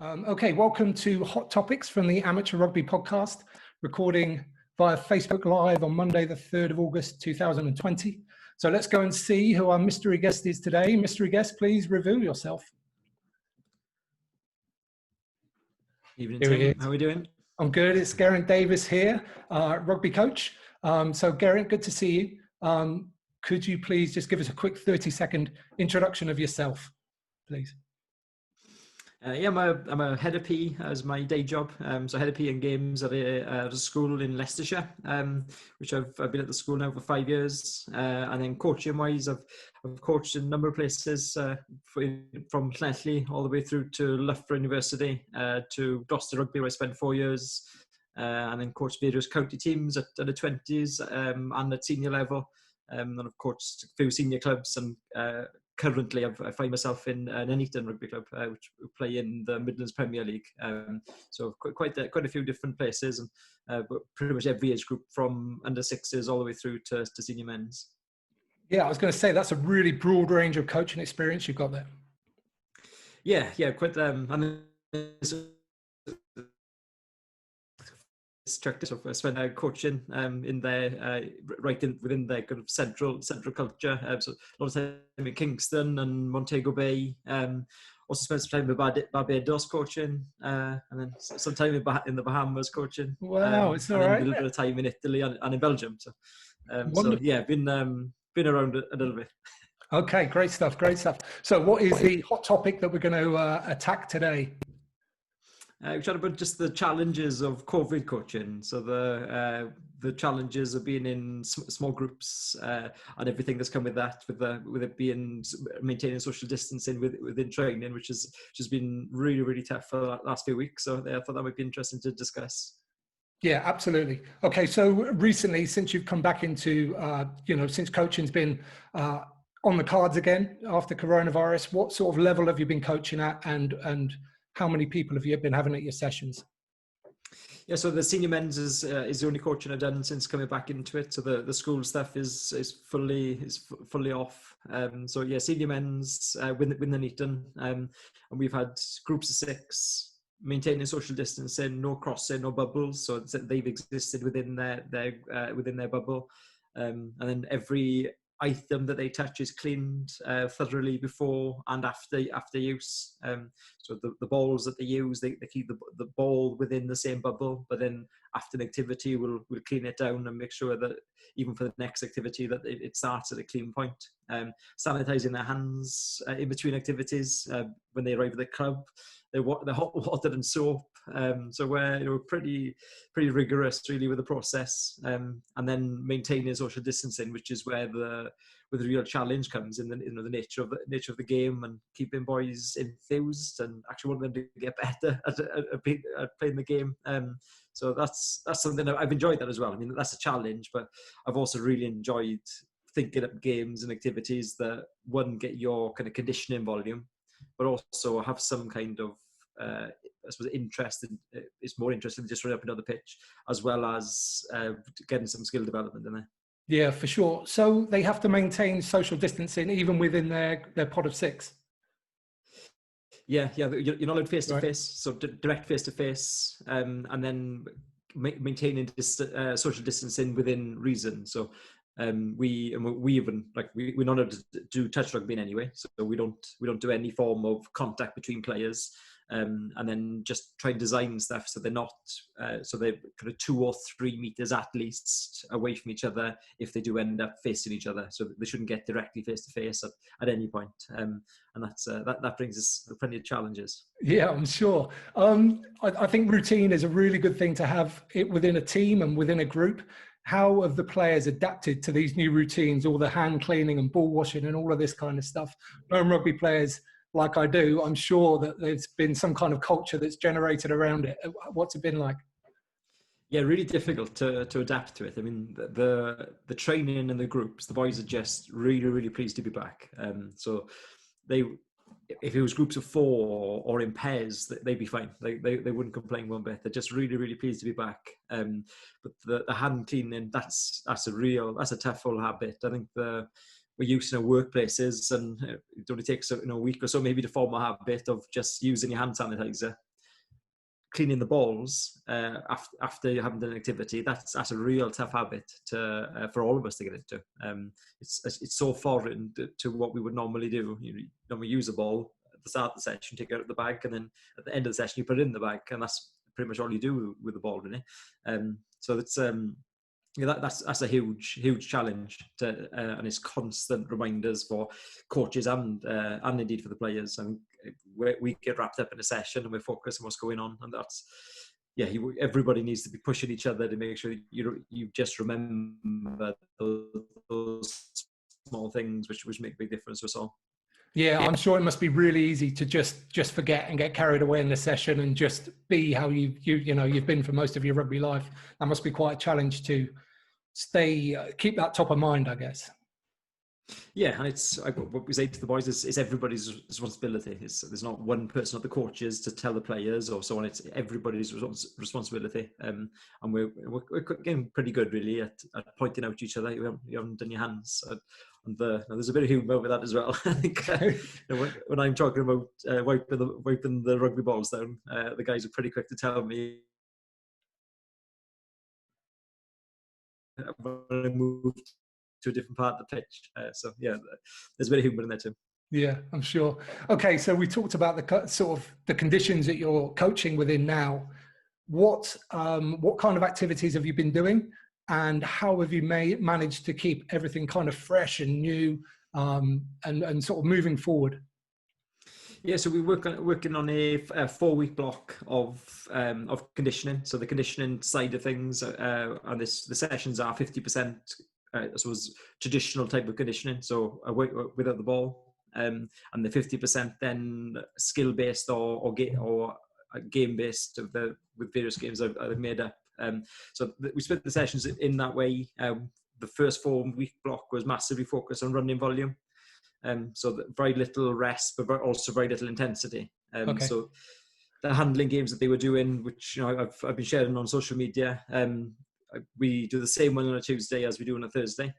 Okay, welcome to Hot Topics from the Amateur Rugby Podcast, recording via Facebook Live on Monday, the 3rd of August, 2020. So let's go and see who our mystery guest is today. Mystery guest, please reveal yourself. Evening, Tim. How are we doing? I'm good. It's Geraint Davies here, rugby coach. So Geraint, good to see you. Could you please just give us a quick 30-second introduction of yourself, please? I'm a head of PE as my day job. So head of PE and games at a school in Leicestershire, which I've been at the school now for 5 years. And then coaching wise, I've coached in a number of places, from Llanelli all the way through to Loughborough University, to Gloucester Rugby, where I spent 4 years, and then coached various county teams at the 20s and at senior level. And I've coached a few senior clubs, and currently I find myself in an Nuneaton Rugby Club, which play in the Midlands Premier League. So quite a few different places, and but pretty much every age group from under sixes all the way through to senior men's. Yeah, I was going to say that's a really broad range of coaching experience you've got there. Yeah, quite. So I spent coaching in their within their kind of central culture. So a lot of time in Kingston and Montego Bay. Also spent some time in Barbados coaching, and then some time in the Bahamas coaching. Wow, it's all right. right. A little bit of time in Italy and in Belgium. So yeah, been around a little bit. Okay, great stuff. So what is the hot topic that we're going to attack today? We chat about just the challenges of COVID coaching. So the challenges of being in small groups and everything that's come with that, with it being maintaining social distancing within training, which has been really, really tough for the last few weeks. So I thought that might be interesting to discuss. Yeah, absolutely. Okay, so recently, since you've come back into, since coaching's been on the cards again after coronavirus, what sort of level have you been coaching at, and how many people have you been having at your sessions? Yeah, so the senior men's is the only coaching I've done since coming back into it. So the school stuff is fully off. So yeah, senior men's with the Nuneaton, and we've had groups of 6, maintaining social distancing, no crossing, no bubbles. So they've existed within their bubble, and then every item that they touch is cleaned thoroughly before and after use. So the balls that they use, they keep the ball within the same bubble, but then after an activity we'll clean it down and make sure that even for the next activity that it starts at a clean point. Sanitizing their hands in between activities. When they arrive at the club, they're hot water and soap. So we're pretty rigorous really with the process, and then maintaining social distancing, which is where the real challenge comes in the nature of the game, and keeping boys enthused and actually wanting them to get better at playing the game. So that's something I've enjoyed that as well. I mean, that's a challenge, but I've also really enjoyed thinking up games and activities that get your kind of conditioning volume, but also have some kind of I suppose it's more interesting than just running up and down the pitch, as well as getting some skill development in there. Yeah, for sure. So they have to maintain social distancing even within their pod of 6. Yeah. You're not allowed face to face, so direct face to face, and then maintaining social distancing within reason. So we even we're not allowed to do touch rugby in any way, so we don't do any form of contact between players. And then just try and design stuff so they're not so they're kind of 2 or 3 meters at least away from each other if they do end up facing each other. So they shouldn't get directly face to face at any point. And that's that brings us plenty of challenges. Yeah, I'm sure. I think routine is a really good thing to have it within a team and within a group. How have the players adapted to these new routines, all the hand cleaning and ball washing and all of this kind of stuff? Knowing rugby players like I do, I'm sure that there's been some kind of culture that's generated around it. What's it been like? Yeah, really difficult to adapt to it. I mean, the training and the groups, the boys are just really, really pleased to be back. So if it was groups of 4 or in pairs, they'd be fine. They wouldn't complain one bit. They're just really, really pleased to be back. But the hand cleaning, that's a tough old habit. I think we're used in our workplaces, and it only takes a week or so maybe to form a habit of just using your hand sanitizer. cleaning the balls after you haven't done an activity, that's a real tough habit for all of us to get into. It's so foreign to what we would normally do. You normally use a ball at the start of the session, take it out of the bag, and then at the end of the session you put it in the bag, and that's pretty much all you do with the ball, really. So it's that's a huge challenge and it's constant reminders for coaches and indeed for the players. And we get wrapped up in a session and we're focused on what's going on, and that's everybody needs to be pushing each other to make sure that you just remember those small things which make a big difference to us all. Yeah, I'm sure it must be really easy to just forget and get carried away in the session and just be how you've been for most of your rugby life. That must be quite a challenge to keep that top of mind, I guess. Yeah, and it's what we say to the boys is everybody's responsibility. There's not one person, not the coaches, to tell the players or so on. It's everybody's responsibility. And we're getting pretty good, really, at pointing out to each other. You haven't done your hands. And there's a bit of humour with that as well. I think when I'm talking about wiping the rugby balls down, the guys are pretty quick to tell me when I move to a different part of the pitch. So yeah, there's a bit of humour in there too. Yeah, I'm sure. Okay, so we talked about the sort of the conditions that you're coaching within now. What kind of activities have you been doing, and how have you managed to keep everything kind of fresh and new, and sort of moving forward? Yeah, so we're working on a 4-week block of conditioning. So the conditioning side of things, and the sessions are 50%. I suppose traditional type of conditioning, so without the ball, and the 50% then skill based or game based with various games I've made up. So we split the sessions in that way. The first 4-week block was massively focused on running volume, so very little rest, but also very little intensity. Okay. So the handling games that they were doing, which I've been sharing on social media. We do the same one on a Tuesday as we do on a Thursday,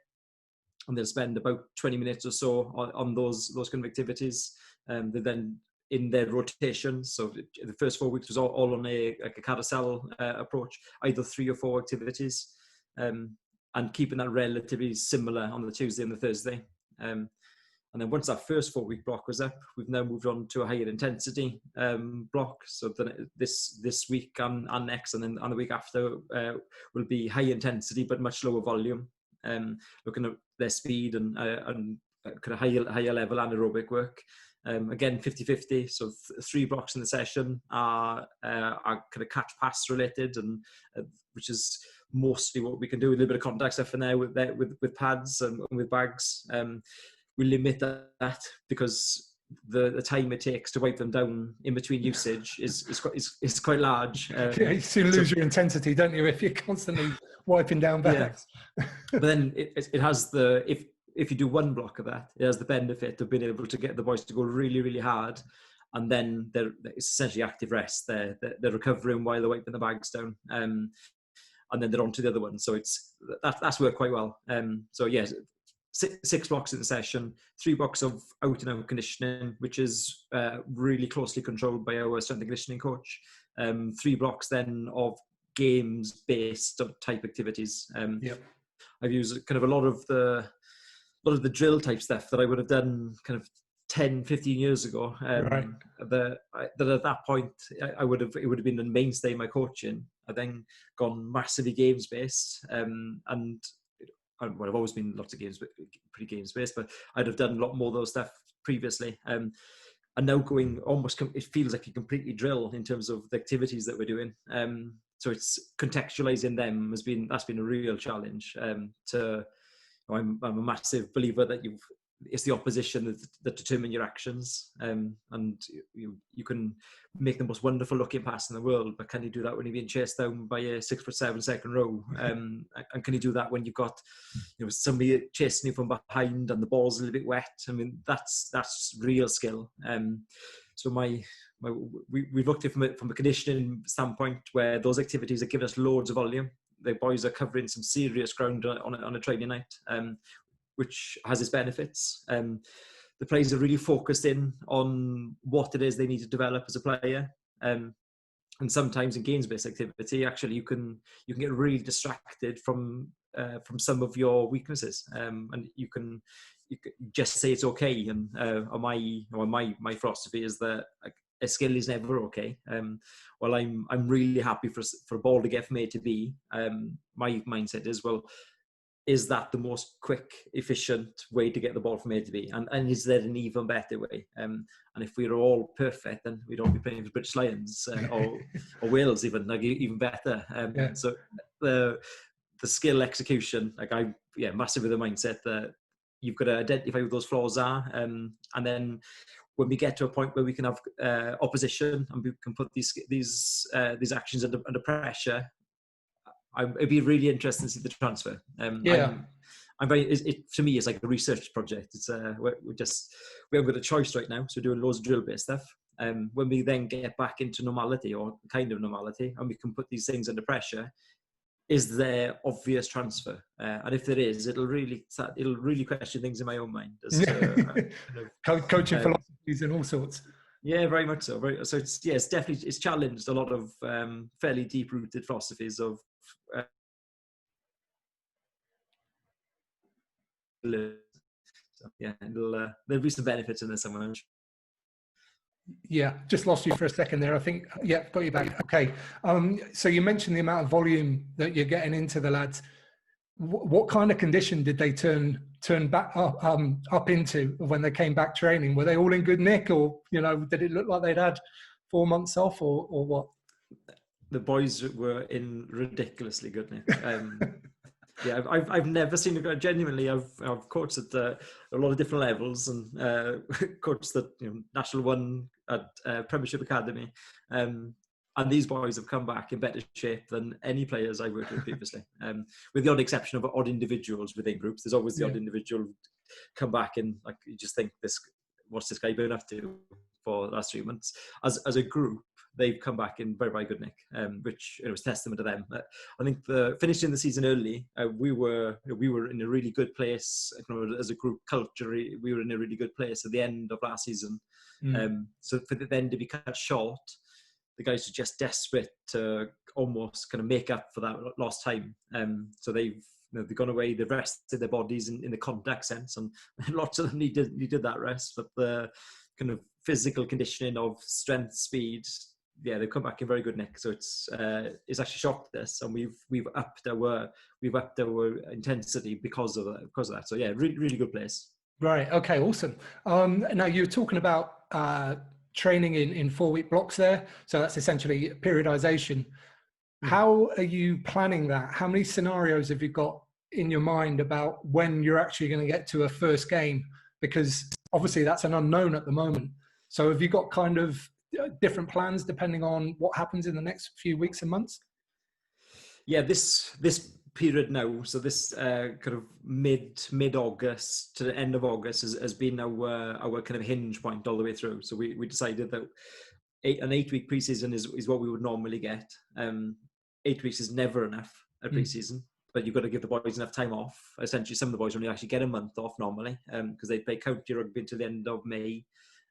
and they'll spend about 20 minutes or so on those kind of activities. They're then in their rotation. So the first 4 weeks was all on a carousel approach, either 3 or 4 activities, and keeping that relatively similar on the Tuesday and the Thursday. And then once that first 4-week block was up, we've now moved on to a higher intensity block. So then this week and next, and then on the week after will be high intensity but much lower volume. Looking at their speed and kind of higher level anaerobic work. Again, 50-50. So 3 blocks in the session are kind of catch pass related, and which is mostly what we can do. A little bit of contact stuff in there with pads and with bags. We limit that because the time it takes to wipe them down in between usage is quite large. Yeah, you soon lose your intensity, don't you, if you're constantly wiping down bags? Yeah. But then it has if you do 1 block of that, it has the benefit of being able to get the boys to go really, really hard, and then it's essentially active rest. They're recovering while they're wiping the bags down, and then they're on to the other one. So that's worked quite well. So yes. 6 blocks in the session, 3 blocks of out and out conditioning, which is really closely controlled by our strength and conditioning coach. 3 blocks then of games based type activities. Yep. I've used kind of a lot of the drill type stuff that I would have done kind of 10, 15 years ago. Right. That at that point it would have been the mainstay of my coaching. I've then gone massively games based, and I've always been lots of pretty games based, but I'd have done a lot more of those stuff previously. And now going almost, it feels like a completely drill in terms of the activities that we're doing. So it's contextualizing them that's been a real challenge. I'm a massive believer that it's the opposition that determine your actions, and you can make the most wonderful looking pass in the world, but can you do that when you're being chased down by a 6'7" second row? And can you do that when you've got somebody chasing you from behind and the ball's a little bit wet? I mean, that's real skill. So we've looked at it from a conditioning standpoint, where those activities are giving us loads of volume. The boys are covering some serious ground on a training night, which has its benefits. The players are really focused in on what it is they need to develop as a player. sometimes in games-based activity, actually, you can get really distracted from some of your weaknesses, and you can just say it's okay. And my philosophy is that a skill is never okay. Well, I'm really happy for a ball to get from A to B. My mindset is, well, is that the most quick, efficient way to get the ball from A to B? And is there an even better way? And if we were all perfect, then we don't be playing for British Lions or Wales, even better. So the skill execution, massive with the mindset that you've got to identify what those flaws are, and then when we get to a point where we can have opposition and we can put these actions under pressure, it'd be really interesting to see the transfer. I'm very. To me, it's like a research project. It's we haven't got a choice right now, so we're doing loads of drill-based stuff. When we then get back into normality or kind of normality, and we can put these things under pressure, is there obvious transfer? And if there is, it'll really question things in my own mind. As to, coaching philosophies and all sorts. Yeah, very much so. So it's definitely challenged a lot of fairly deep-rooted philosophies of. So, yeah, there'll be some benefits in this somewhere. Yeah, just lost you for a second there. I think, got you back. Okay. So you mentioned the amount of volume that you're getting into the lads. What kind of condition did they turn back up into when they came back training? Were they all in good nick, or did it look like they'd had 4 months off, or what? The boys were in ridiculously good nick. Yeah, I've never seen genuinely. I've coached at a lot of different levels, and coached at National 1 at Premiership Academy, and these boys have come back in better shape than any players I worked with previously. With the odd exception of odd individuals within groups, there's always the odd individual come back and you just think, what's this guy been up to for the last 3 months? As a group, they've come back in very, very good nick, which was testament to them. I think finishing the season early, we were in a really good place as a group culturally. We were in a really good place at the end of last season. So for them to be cut short, the guys are just desperate to almost kind of make up for that lost time. So they've gone away, they've rested their bodies in the contact sense, and lots of them needed that rest. But the kind of physical conditioning of strength, speed, they've come back in very good nick. So it's actually shocked us, and we've upped our intensity because of that. So really, really good place. Right. Okay. Awesome. Now you're talking about training in 4-week blocks there. So that's essentially periodization. How are you planning that? How many scenarios have you got in your mind about when you're actually going to get to a first game? Because obviously that's an unknown at the moment. So have you got kind of different plans depending on what happens in the next few weeks and months? Yeah, this period now, so this kind of mid-August to the end of August has been our kind of hinge point all the way through. So we decided that an 8-week preseason is what we would normally get. 8 weeks is never enough at preseason, but you've got to give the boys enough time off. Essentially, some of the boys only actually get a month off normally, because they play county rugby until the end of May,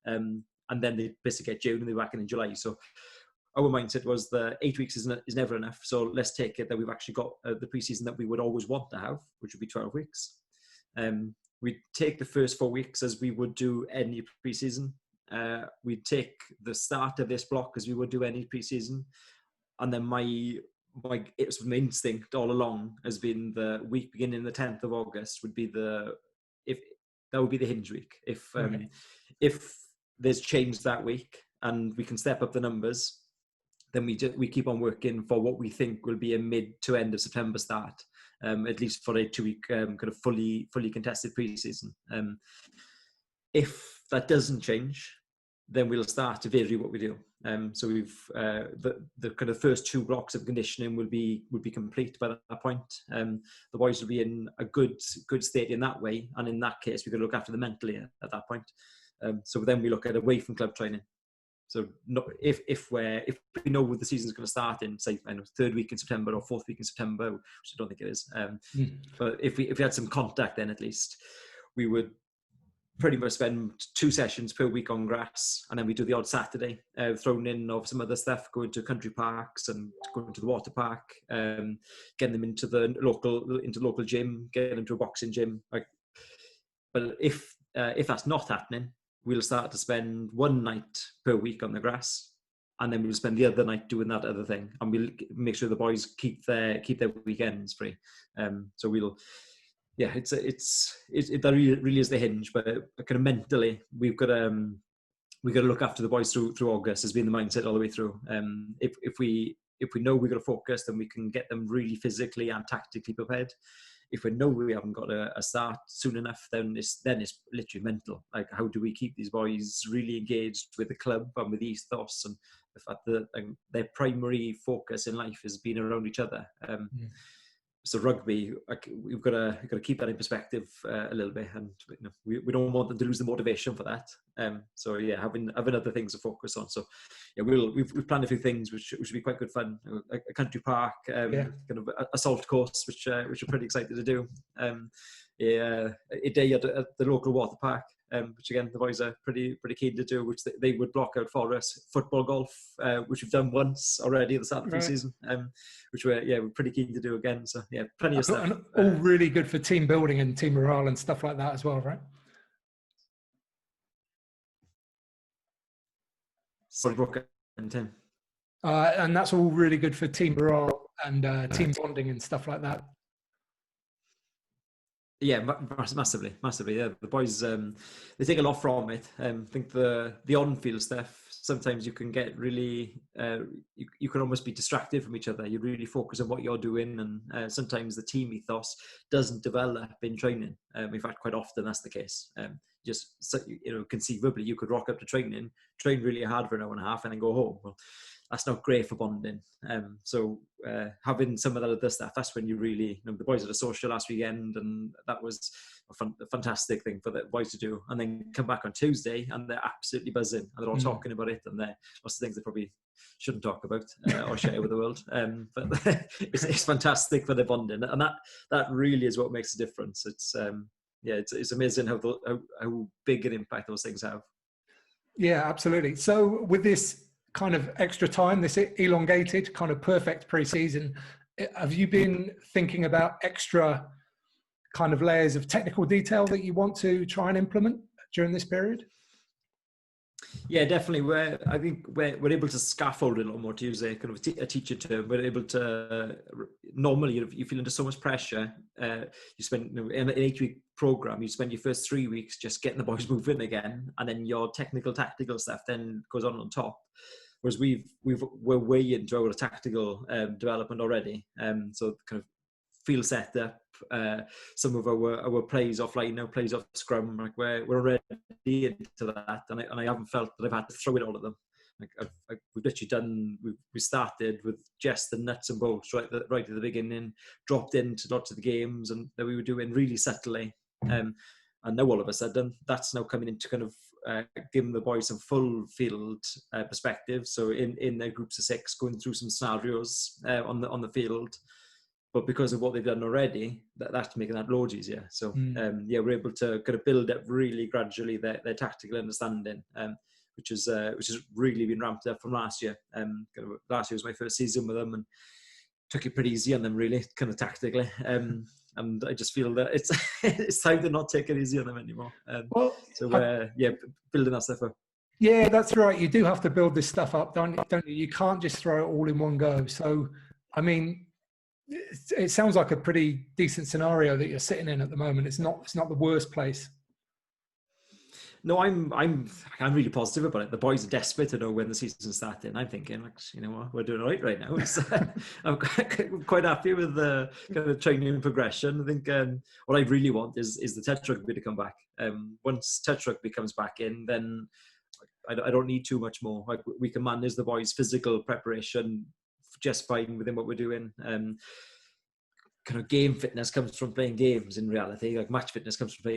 and then they basically get June and they're back in July. So our mindset was that 8 weeks is never enough. So let's take it that we've actually got the preseason that we would always want to have, which would be 12 weeks. We take the first 4 weeks as we would do any preseason. We take the start of this block as we would do any preseason, and then my instinct all along has been the week beginning the 10th of August would be the hinge week. If there's change that week and we can step up the numbers, then we keep on working for what we think will be a mid to end of September start, at least for a 2-week kind of fully contested preseason. If that doesn't change, then we'll start to vary what we do. So we've the kind of first 2 blocks of conditioning will be complete by that point. The boys will be in a good state in that way, and in that case, we're going to look after them mentally at that point. So then we look at away from club training. So if we know the season's going to start in, say, 3rd week in September or 4th week in September, which I don't think it is, but if we had some contact, then at least we would pretty much spend 2 sessions per week on grass, and then we do the odd Saturday thrown in of some other stuff, going to country parks and going to the water park, getting them into the local gym, getting them to a boxing gym. But if that's not happening, we'll start to spend 1 night per week on the grass, and then we'll spend the other night doing that other thing, and we'll make sure the boys keep their weekends free. So we'll. Yeah, that really is the hinge. But kind of mentally, we've got to look after the boys through August, has been the mindset all the way through. If we know we've got to focus, then we can get them really physically and tactically prepared. If we know we haven't got a start soon enough, then it's literally mental. Like, how do we keep these boys really engaged with the club and with the ethos, and the fact that their primary focus in life has been around each other. So rugby, we've got to keep that in perspective a little bit, and we don't want them to lose the motivation for that. So yeah, having other things to focus on. So yeah, we've planned a few things which should be quite good fun. A country park, kind of a salt course, which we're pretty excited to do. A day at the local water park, which again the boys are pretty keen to do, which they would block out for us. Football, golf, which we've done once already at the start of the pre-season, which we're pretty keen to do again. So yeah, plenty of stuff. And all really good for team building and team morale and stuff like that as well, right? Sorry, Brooke and Tim. And that's all really good for team morale and team bonding and stuff like that. Yeah, massively. Yeah, the boys they take a lot from it. I think the on-field stuff, sometimes you can get really you can almost be distracted from each other. You really focus on what you're doing, and sometimes the team ethos doesn't develop in training. In fact, quite often that's the case. Just conceivably, you could rock up to training, train really hard for an hour and a half, and then go home. Well, that's not great for bonding. So having some of that other stuff, that's when you really, the boys had a social last weekend, and that was a fantastic thing for the boys to do. And then come back on Tuesday, and they're absolutely buzzing, and they're all talking about it, and they're lots of things they probably shouldn't talk about or share with the world. But it's fantastic for the bonding, and that really is what makes a difference. It's amazing how big an impact those things have. Yeah, absolutely. So with this kind of extra time, this elongated kind of perfect pre-season, have you been thinking about extra kind of layers of technical detail that you want to try and implement during this period? Yeah, definitely. I think we're able to scaffold a lot more, to use a kind of a teacher term. We're able to, normally you feel under so much pressure. You spend in an 8-week program, you spend your first 3 weeks just getting the boys moving again, and then your tactical stuff then goes on top. Whereas we're way into our tactical development already. So kind of field setup, some of our plays offline now, plays off scrum, like we're already into that, and I haven't felt that I've had to throw it all at them. Like we've literally done. We started with just the nuts and bolts right at the beginning, dropped into lots of the games, and that we were doing really subtly. And now all of a sudden, that's now coming into kind of giving the boys some full field perspective. So in their groups of 6, going through some scenarios on the field. But because of what they've done already, that's making that loads easier. So we're able to kind of build up really gradually their tactical understanding, which has really been ramped up from last year. Last year was my first season with them, and took it pretty easy on them, really, kind of tactically. And I just feel that it's time to not take it easy on them anymore. Building that stuff up. Yeah, that's right. You do have to build this stuff up, don't you? You can't just throw it all in one go. So, I mean, it sounds like a pretty decent scenario that you're sitting in at the moment. It's not the worst place. No, I'm really positive about it. The boys are desperate to know when the season's starting. I'm thinking, like, you know what, we're doing all right now. I'm quite happy with the kind of training progression. I think what I really want is the touch rugby to come back. Once touch rugby comes back in, then I don't need too much more. Like, we can manage the boys' physical preparation just fine within what we're doing. Kind of game fitness comes from playing games in reality. Like, match fitness comes from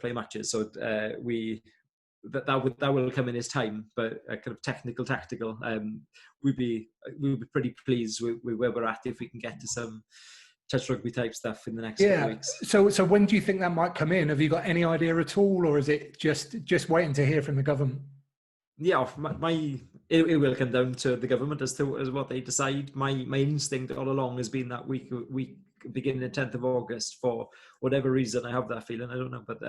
play matches. So that will come in as time. But kind of technical, tactical, we'd be pretty pleased with where we're at if we can get to touch rugby type stuff in the next couple of Yeah. weeks. So when do you think that might come in? Have you got any idea at all, or is it just waiting to hear from the government? Yeah, it will come down to the government as what they decide. My instinct all along has been that week beginning the 10th of August, for whatever reason. I have that feeling. I don't know, but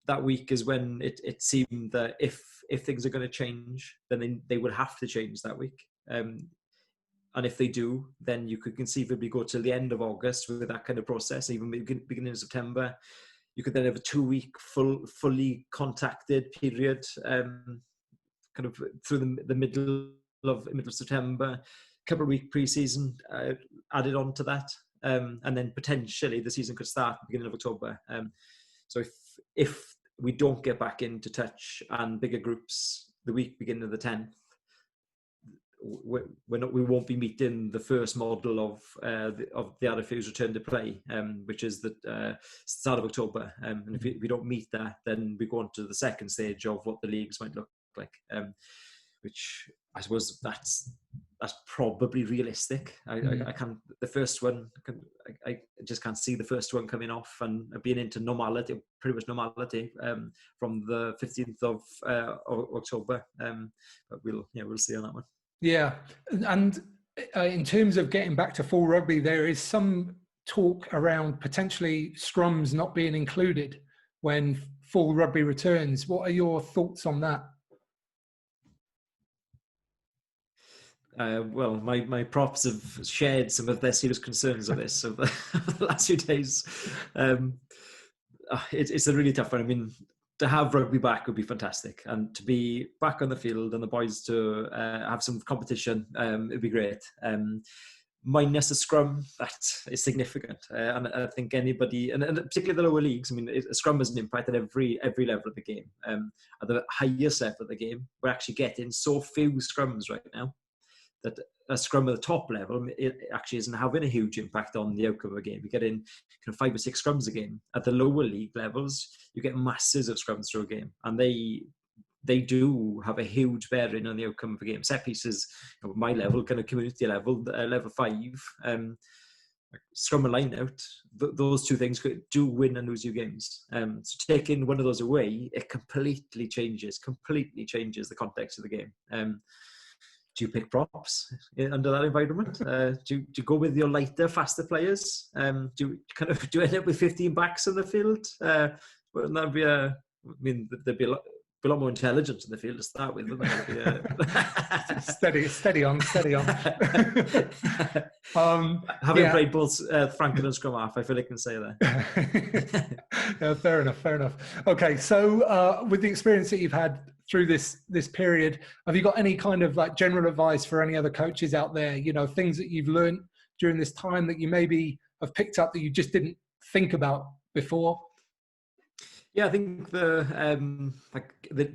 that week is when it seemed that if things are going to change, then they would have to change that week. And if they do, then you could conceivably go till the end of August with that kind of process, even beginning of September. You could then have a 2-week fully contacted period, kind of through the middle of September, couple of week pre-season added on to that, and then potentially the season could start beginning of October. So if we don't get back into touch and bigger groups the week beginning of the 10th, we won't be meeting the first model of the RFU's return to play, which is the start of October. And if we don't meet that, then we go on to the second stage of what the leagues might look like, which I suppose that's probably realistic. I can't. The first one, I just can't see the first one coming off and being into normality, pretty much normality, from the 15th of October. But we'll see on that one. Yeah, and in terms of getting back to full rugby, there is some talk around potentially scrums not being included when full rugby returns. What are your thoughts on that? Well, my props have shared some of their serious concerns on this over the last few days. It's a really tough one. I mean, to have rugby back would be fantastic, and to be back on the field and the boys to have some competition, it'd be great. Minus a scrum, that is significant, and I think anybody, and particularly the lower leagues, I mean, a scrum has an impact at every level of the game. At the highest level of the game, we're actually getting so few scrums right now that a scrum at the top level, it actually isn't having a huge impact on the outcome of a game. You get in kind of 5 or 6 scrums a game. At the lower league levels, you get masses of scrums through a game, and they do have a huge bearing on the outcome of a game. Set pieces, my level, kind of community level, level 5, scrum and line out, those two things do win and lose you games. So taking one of those away, it completely changes the context of the game. Do you pick props under that environment? Do you go with your lighter, faster players? Do you end up with 15 backs on the field? Wouldn't that be there'd be a lot more intelligence in the field to start with, wouldn't there? steady on. Having played both Franklin and Scrum half, I feel I can say that. Yeah, fair enough. Okay, so with the experience that you've had through this period, have you got any kind of like general advice for any other coaches out there? Things that you've learned during this time that you maybe have picked up that you just didn't think about before? Yeah, I think the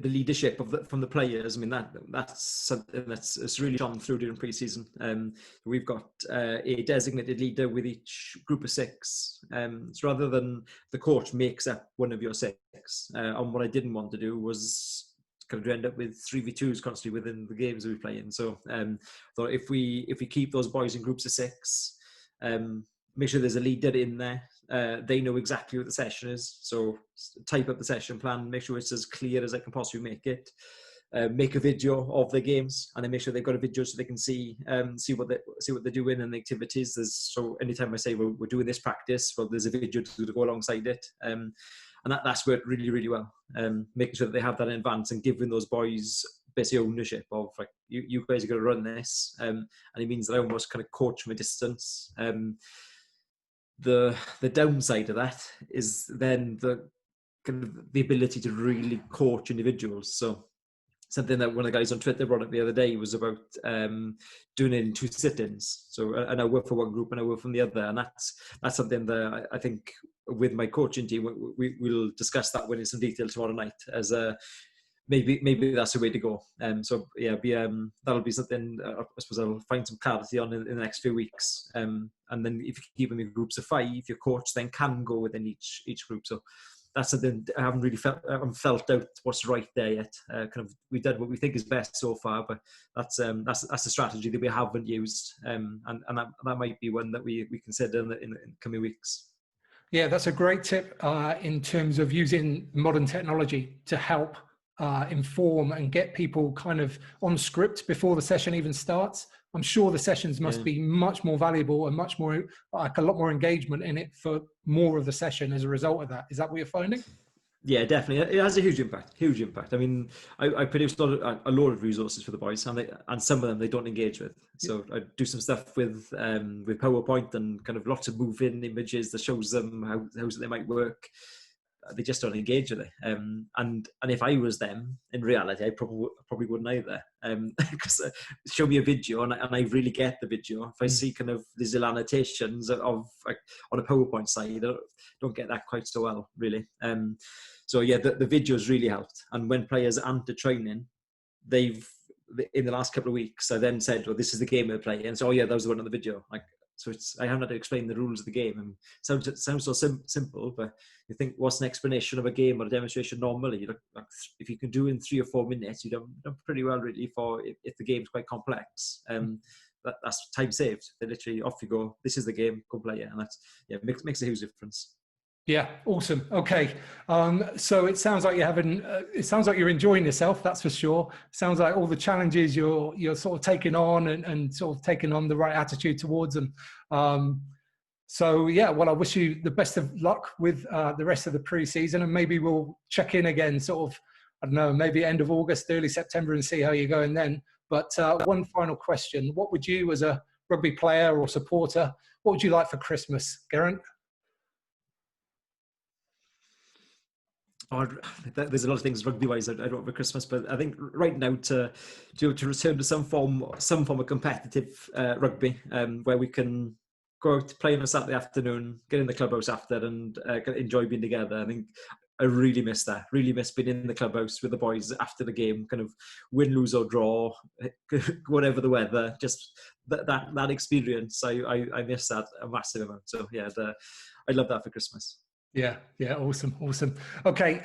leadership from the players. I mean, that's something that's really shone through during pre-season. We've got a designated leader with each group of 6. So rather than the coach makes up one of your 6, and what I didn't want to do was kind of end up with 3v2s constantly within the games we play in. So thought if we keep those boys in groups of 6, make sure there's a leader in there. They know exactly what the session is. So type up the session plan, make sure it's as clear as I can possibly make it. Make a video of the games, and then make sure they've got a video so they can see what they're doing and the activities. So anytime I say we're doing this practice, well, there's a video to go alongside it. And that's worked really, really well. Making sure that they have that in advance and giving those boys basically ownership of like, you guys are going to run this. And it means that I almost kind of coach from a distance. The downside of that is then the kind of the ability to really coach individuals. So something that one of the guys on Twitter brought up the other day was about doing it in 2 sit-ins. So an hour for one group and an hour from the other, and that's something that I think with my coaching team we'll discuss that one in some detail tomorrow night as maybe that's the way to go. So yeah, that'll be something I suppose I'll find some clarity on in the next few weeks. And then if you keep them in groups of 5, your coach then can go within each group. So that's something I haven't really felt out what's right there yet. We've done what we think is best so far, but that's a strategy that we haven't used, and that might be one that we consider in the coming weeks. Yeah, that's a great tip in terms of using modern technology to help inform and get people kind of on script before the session even starts. I'm sure the sessions must be much more valuable and much more, like a lot more engagement in it for more of the session as a result of that. Is that what you're finding? Yeah, definitely. It has a huge impact. Huge impact. I mean, I produce a lot of resources for the boys, and some of them they don't engage with. So I do some stuff with PowerPoint and kind of lots of moving images that shows them how they might work. They just don't engage with it. And if I was them, in reality, I probably wouldn't either. Because show me a video and I really get the video. If I see kind of these little annotations of like on a PowerPoint side, I don't get that quite so well, really. So yeah, the videos really helped. And when players aren't training, they've in the last couple of weeks, I then said, "Well, this is the game we're playing." And so, oh yeah, that was the one on the video. Like, so I haven't had to explain the rules of the game. And it sounds so simple, but you think, what's an explanation of a game or a demonstration normally? Like if you can do in 3 or 4 minutes, you've done pretty well, really, for if the game's quite complex. That's time saved. They literally, off you go. This is the game, go play it. And that's, makes a huge difference. Yeah, awesome. Okay, so it sounds like you're enjoying yourself. That's for sure. Sounds like all the challenges you're sort of taking on and sort of taking on the right attitude towards them. So yeah, well, I wish you the best of luck with the rest of the pre-season, and maybe we'll check in again, sort of, I don't know, maybe end of August, early September, and see how you're going then. But one final question: what would you, as a rugby player or supporter, what would you like for Christmas, Geraint? Oh, there's a lot of things rugby-wise I don't have for Christmas, but I think right now to return to some form of competitive rugby, where we can go out, play on a Saturday afternoon, get in the clubhouse after, and enjoy being together. I think I really miss that. Really miss being in the clubhouse with the boys after the game, kind of win, lose or draw, whatever the weather. Just that experience. I miss that a massive amount. So yeah, I love that for Christmas. Yeah, awesome. Okay,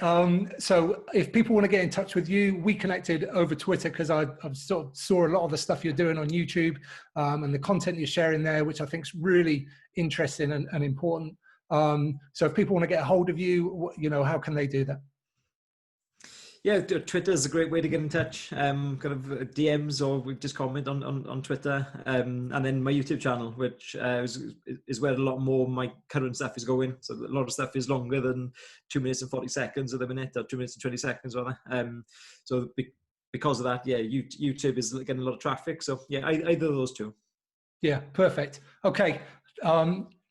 so if people want to get in touch with you, we connected over Twitter because I sort of saw a lot of the stuff you're doing on YouTube and the content you're sharing there, which I think is really interesting and important. So if people want to get a hold of you, how can they do that? Yeah, Twitter is a great way to get in touch. Kind of DMs or we just comment on Twitter, and then my YouTube channel, which is where a lot more of my current stuff is going. So a lot of stuff is longer than 2 minutes and 40 seconds at the minute, or 2 minutes and 20 seconds rather. So because of that, yeah, YouTube is getting a lot of traffic. So yeah, either of those two. Yeah, perfect. Okay.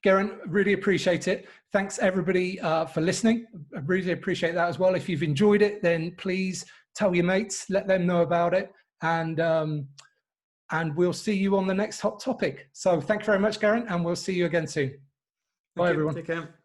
Geraint, really appreciate it. Thanks everybody for listening. I really appreciate that as well. If you've enjoyed it, then please tell your mates, let them know about it, and we'll see you on the next hot topic. So thank you very much, Geraint, and we'll see you again soon. Bye, everyone. Take care.